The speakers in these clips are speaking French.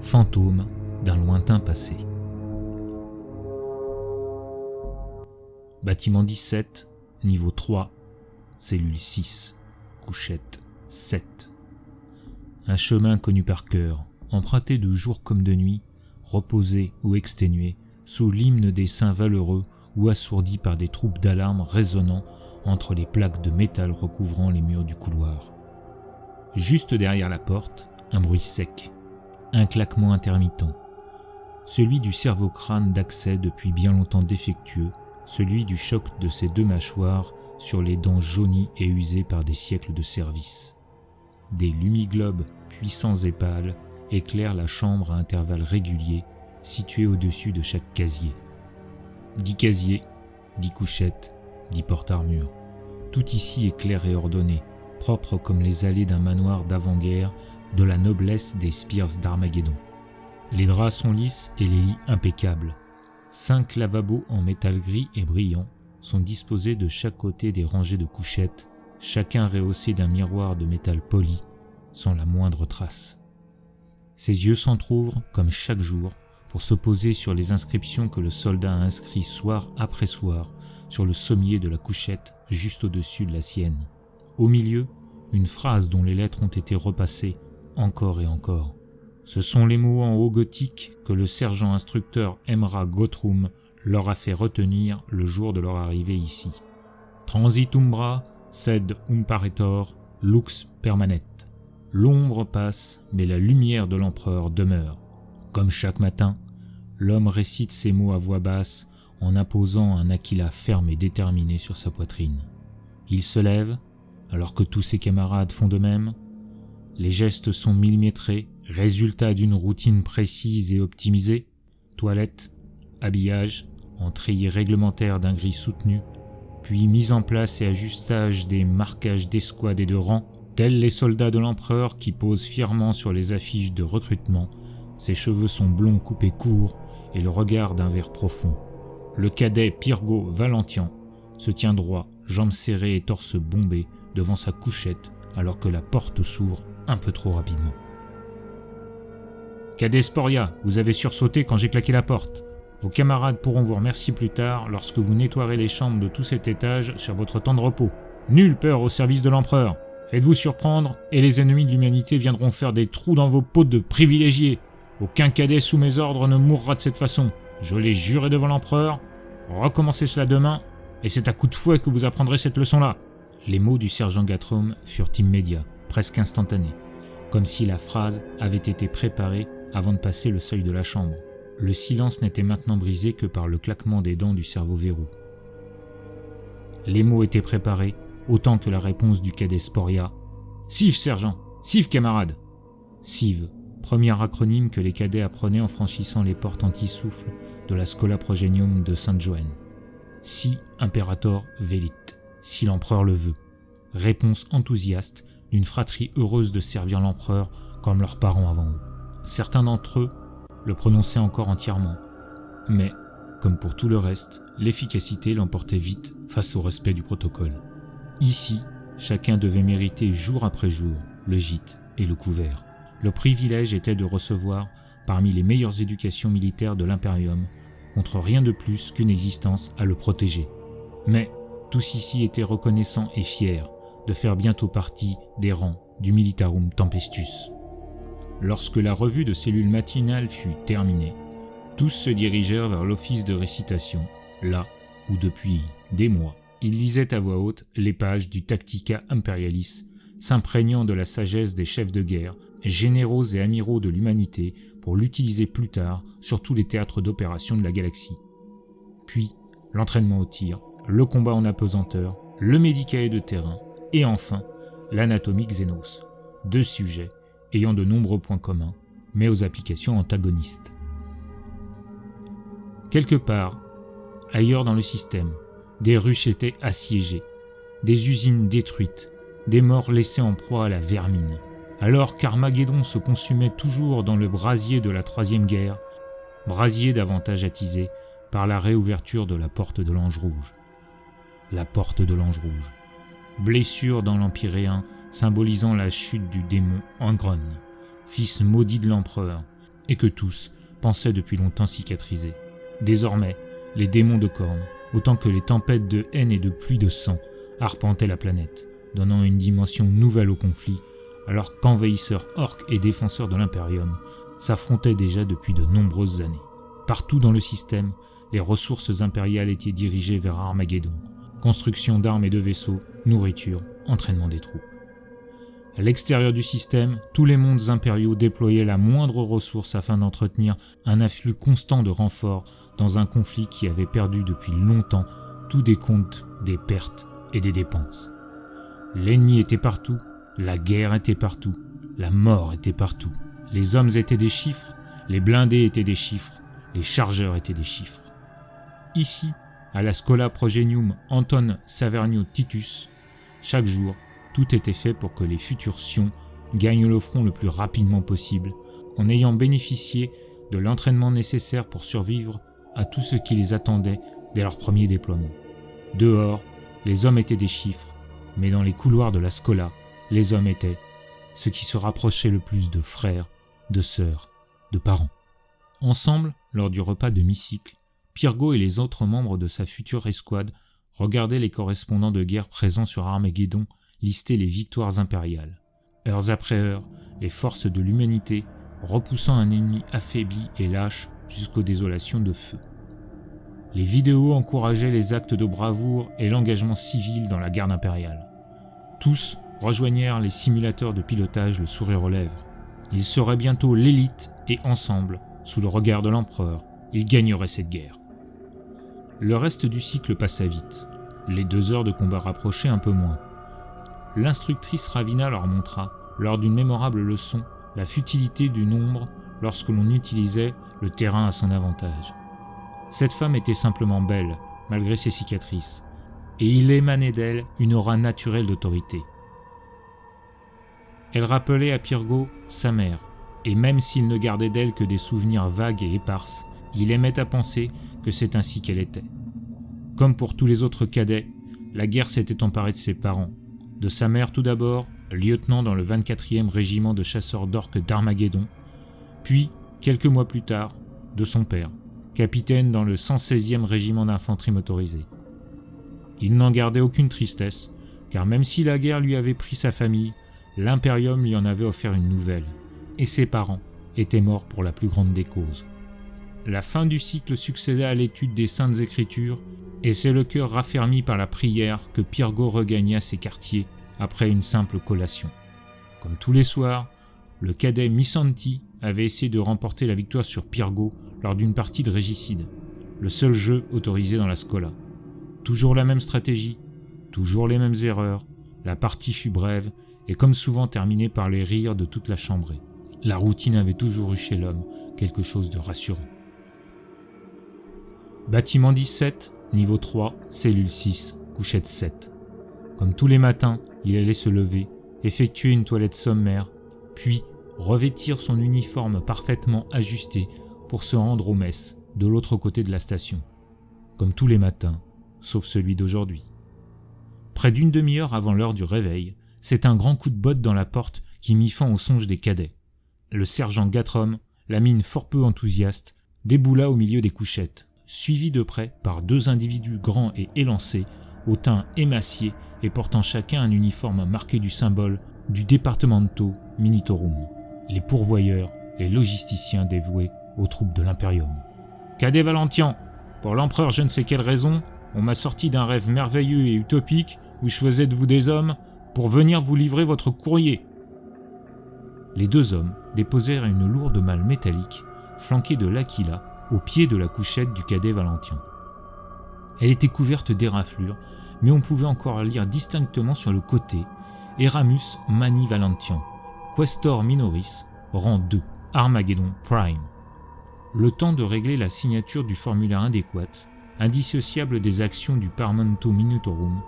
fantôme d'un lointain passé. Bâtiment 17, niveau 3, cellule 6, couchette 7. Un chemin connu par cœur, emprunté de jour comme de nuit, reposé ou exténué, sous l'hymne des saints valeureux ou assourdi par des troupes d'alarme résonnant entre les plaques de métal recouvrant les murs du couloir. Juste derrière la porte, un bruit sec, un claquement intermittent, celui du cerveau-crâne d'accès depuis bien longtemps défectueux, celui du choc de ses deux mâchoires sur les dents jaunies et usées par des siècles de service. Des lumiglobes puissants et pâles éclairent la chambre à intervalles réguliers, situés au-dessus de chaque casier. 10 casiers, 10 couchettes, 10 porte-armures. Tout ici est clair et ordonné, propre comme les allées d'un manoir d'avant-guerre de la noblesse des Spears d'Armageddon. Les draps sont lisses et les lits impeccables. 5 lavabos en métal gris et brillant sont disposés de chaque côté des rangées de couchettes, chacun rehaussé d'un miroir de métal poli, sans la moindre trace. Ses yeux s'entr'ouvrent, comme chaque jour, pour se poser sur les inscriptions que le soldat a inscrites soir après soir sur le sommier de la couchette juste au-dessus de la sienne. Au milieu, une phrase dont les lettres ont été repassées encore et encore. Ce sont les mots en haut gothique que le sergent instructeur Emra Gottrum leur a fait retenir le jour de leur arrivée ici. Transit umbra, sed umparetor, lux permanet. L'ombre passe, mais la lumière de l'empereur demeure. Comme chaque matin, l'homme récite ces mots à voix basse en imposant un aquila ferme et déterminé sur sa poitrine. Il se lève, alors que tous ses camarades font de même. Les gestes sont millimétrés, résultat d'une routine précise et optimisée. Toilette, habillage, en treillis réglementaire d'un gris soutenu, puis mise en place et ajustage des marquages d'escouade et de rang, tels les soldats de l'empereur qui posent fièrement sur les affiches de recrutement. Ses cheveux sont blonds coupés courts et le regard d'un vert profond. Le cadet Pirgo Valentian se tient droit, jambes serrées et torse bombé devant sa couchette alors que la porte s'ouvre un peu trop rapidement. Cadet Sporia, vous avez sursauté quand j'ai claqué la porte. Vos camarades pourront vous remercier plus tard lorsque vous nettoierez les chambres de tout cet étage sur votre temps de repos. Nulle peur au service de l'empereur. Faites-vous surprendre et les ennemis de l'humanité viendront faire des trous dans vos peaux de privilégiés. Aucun cadet sous mes ordres ne mourra de cette façon. Je l'ai juré devant l'empereur. Recommencez cela demain, et c'est à coup de fouet que vous apprendrez cette leçon-là. Les mots du sergent Gottrum furent immédiats, presque instantanés, comme si la phrase avait été préparée avant de passer le seuil de la chambre. Le silence n'était maintenant brisé que par le claquement des dents du cerveau-verrou. Les mots étaient préparés, autant que la réponse du cadet Sporia. « Sive, sergent! Sive, camarade !» Sive, premier acronyme que les cadets apprenaient en franchissant les portes anti-souffle de la Schola Progenium de Sainte-Joanne. Si imperator velit, si l'empereur le veut. Réponse enthousiaste d'une fratrie heureuse de servir l'empereur comme leurs parents avant eux. Certains d'entre eux le prononçaient encore entièrement, mais, comme pour tout le reste, l'efficacité l'emportait vite face au respect du protocole. Ici, chacun devait mériter jour après jour le gîte et le couvert. Le privilège était de recevoir parmi les meilleures éducations militaires de l'Imperium, contre rien de plus qu'une existence à le protéger. Mais tous ici étaient reconnaissants et fiers de faire bientôt partie des rangs du Militarum Tempestus. Lorsque la revue de cellule matinale fut terminée, tous se dirigèrent vers l'office de récitation, là où depuis des mois, ils lisaient à voix haute les pages du Tactica Imperialis, s'imprégnant de la sagesse des chefs de guerre, généraux et amiraux de l'humanité pour l'utiliser plus tard sur tous les théâtres d'opération de la galaxie. Puis, l'entraînement au tir, le combat en apesanteur, le médicae de terrain, et enfin, l'anatomie Xenos. 2 sujets ayant de nombreux points communs, mais aux applications antagonistes. Quelque part, ailleurs dans le système, des ruches étaient assiégées, des usines détruites, des morts laissés en proie à la vermine. Alors qu'Armageddon se consumait toujours dans le brasier de la Troisième Guerre, brasier davantage attisé par la réouverture de la porte de l'Ange Rouge. La porte de l'Ange Rouge. Blessure dans l'Empyréen symbolisant la chute du démon Angron, fils maudit de l'empereur, et que tous pensaient depuis longtemps cicatriser. Désormais, les démons de cornes, autant que les tempêtes de haine et de pluie de sang, arpentaient la planète, donnant une dimension nouvelle au conflit, alors qu'envahisseurs orques et défenseurs de l'Imperium s'affrontaient déjà depuis de nombreuses années. Partout dans le système, les ressources impériales étaient dirigées vers Armageddon, construction d'armes et de vaisseaux, nourriture, entraînement des troupes. À l'extérieur du système, tous les mondes impériaux déployaient la moindre ressource afin d'entretenir un afflux constant de renforts dans un conflit qui avait perdu depuis longtemps tout décompte des pertes et des dépenses. L'ennemi était partout, la guerre était partout, la mort était partout. Les hommes étaient des chiffres, les blindés étaient des chiffres, les chargeurs étaient des chiffres. Ici, à la Schola Progenium Anton Savernio Titus, chaque jour, tout était fait pour que les futurs Sions gagnent le front le plus rapidement possible, en ayant bénéficié de l'entraînement nécessaire pour survivre à tout ce qui les attendait dès leur premier déploiement. Dehors, les hommes étaient des chiffres, mais dans les couloirs de la Schola, les hommes étaient ce qui se rapprochait le plus de frères, de sœurs, de parents. Ensemble, lors du repas de mi-cycle, Pyrgo et les autres membres de sa future escouade regardaient les correspondants de guerre présents sur Armageddon lister les victoires impériales. Heures après heures, les forces de l'humanité repoussant un ennemi affaibli et lâche jusqu'aux désolations de feu. Les vidéos encourageaient les actes de bravoure et l'engagement civil dans la garde impériale. Tous rejoignèrent les simulateurs de pilotage le sourire aux lèvres. Ils seraient bientôt l'élite et ensemble, sous le regard de l'empereur, ils gagneraient cette guerre. Le reste du cycle passa vite. Les 2 heures de combat rapprochaient un peu moins. L'instructrice Ravina leur montra, lors d'une mémorable leçon, la futilité du nombre lorsque l'on utilisait le terrain à son avantage. Cette femme était simplement belle, malgré ses cicatrices, et il émanait d'elle une aura naturelle d'autorité. Elle rappelait à Pyrgo sa mère, et même s'il ne gardait d'elle que des souvenirs vagues et éparses, il aimait à penser que c'est ainsi qu'elle était. Comme pour tous les autres cadets, la guerre s'était emparée de ses parents. De sa mère tout d'abord, lieutenant dans le 24e régiment de chasseurs d'orques d'Armageddon, puis, quelques mois plus tard, de son père, capitaine dans le 116e régiment d'infanterie motorisée. Il n'en gardait aucune tristesse, car même si la guerre lui avait pris sa famille, l'Imperium lui en avait offert une nouvelle, et ses parents étaient morts pour la plus grande des causes. La fin du cycle succéda à l'étude des Saintes Écritures, et c'est le cœur raffermi par la prière que Pyrgo regagna ses quartiers après une simple collation. Comme tous les soirs, le cadet Missanti avait essayé de remporter la victoire sur Pyrgo lors d'une partie de régicide, le seul jeu autorisé dans la Schola. Toujours la même stratégie, toujours les mêmes erreurs, la partie fut brève et comme souvent terminée par les rires de toute la chambrée. La routine avait toujours eu chez l'homme quelque chose de rassurant. Bâtiment 17, niveau 3, cellule 6, couchette 7. Comme tous les matins, il allait se lever, effectuer une toilette sommaire, puis revêtir son uniforme parfaitement ajusté pour se rendre aux messes de l'autre côté de la station. Comme tous les matins, sauf celui d'aujourd'hui. Près d'une demi-heure avant l'heure du réveil, c'est un grand coup de botte dans la porte qui mit fin au songe des cadets. Le sergent Gatrom, la mine fort peu enthousiaste, déboula au milieu des couchettes, suivi de près par 2 individus grands et élancés, au teint émacié et portant chacun un uniforme marqué du symbole du Departamento Minitorum, les pourvoyeurs, les logisticiens dévoués aux troupes de l'Imperium. « Cadet Valentian, pour l'empereur je ne sais quelle raison, on m'a sorti d'un rêve merveilleux et utopique où je faisais de vous des hommes pour venir vous livrer votre courrier. » Les 2 hommes déposèrent une lourde malle métallique, flanquée de l'Aquila, au pied de la couchette du cadet Valentien. Elle était couverte d'éraflures, mais on pouvait encore lire distinctement sur le côté « Eramus Mani Valentian, Questor Minoris, rang 2, Armageddon Prime ». Le temps de régler la signature du formulaire adéquat, indissociable des actions du Parlamento Minutorum,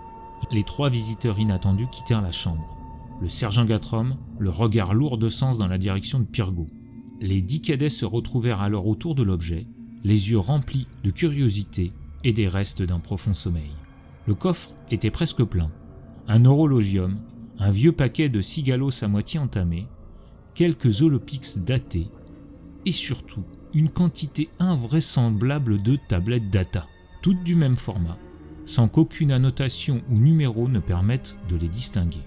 les 3 visiteurs inattendus quittèrent la chambre. Le sergent Gatrom, le regard lourd de sens dans la direction de Pyrgo. Les 10 cadets se retrouvèrent alors autour de l'objet, les yeux remplis de curiosité et des restes d'un profond sommeil. Le coffre était presque plein. Un horologium, un vieux paquet de cigalos à moitié entamé, quelques holopix datés, et surtout une quantité invraisemblable de tablettes data, toutes du même format, sans qu'aucune annotation ou numéro ne permette de les distinguer.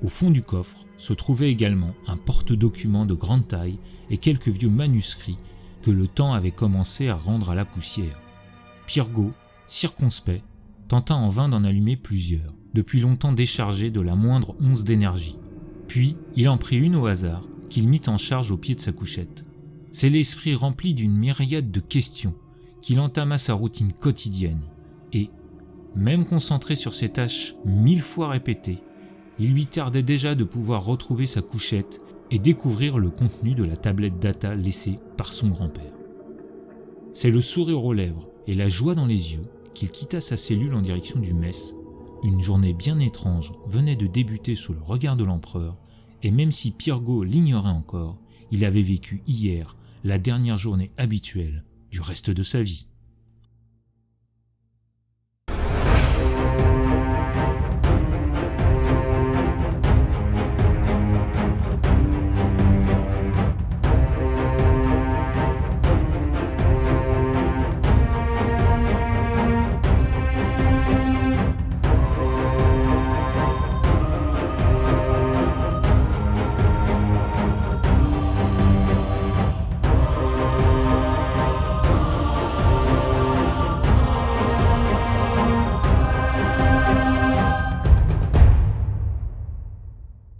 Au fond du coffre se trouvait également un porte-documents de grande taille et quelques vieux manuscrits que le temps avait commencé à rendre à la poussière. Pirgot, circonspect, tenta en vain d'en allumer plusieurs, depuis longtemps déchargés de la moindre once d'énergie. Puis il en prit une au hasard qu'il mit en charge au pied de sa couchette. C'est l'esprit rempli d'une myriade de questions qu'il entama sa routine quotidienne et, même concentré sur ses tâches 1000 fois répétées, il lui tardait déjà de pouvoir retrouver sa couchette et découvrir le contenu de la tablette data laissée par son grand-père. C'est le sourire aux lèvres et la joie dans les yeux qu'il quitta sa cellule en direction du mess. Une journée bien étrange venait de débuter sous le regard de l'empereur, et même si Pirgot l'ignorait encore, il avait vécu hier la dernière journée habituelle du reste de sa vie.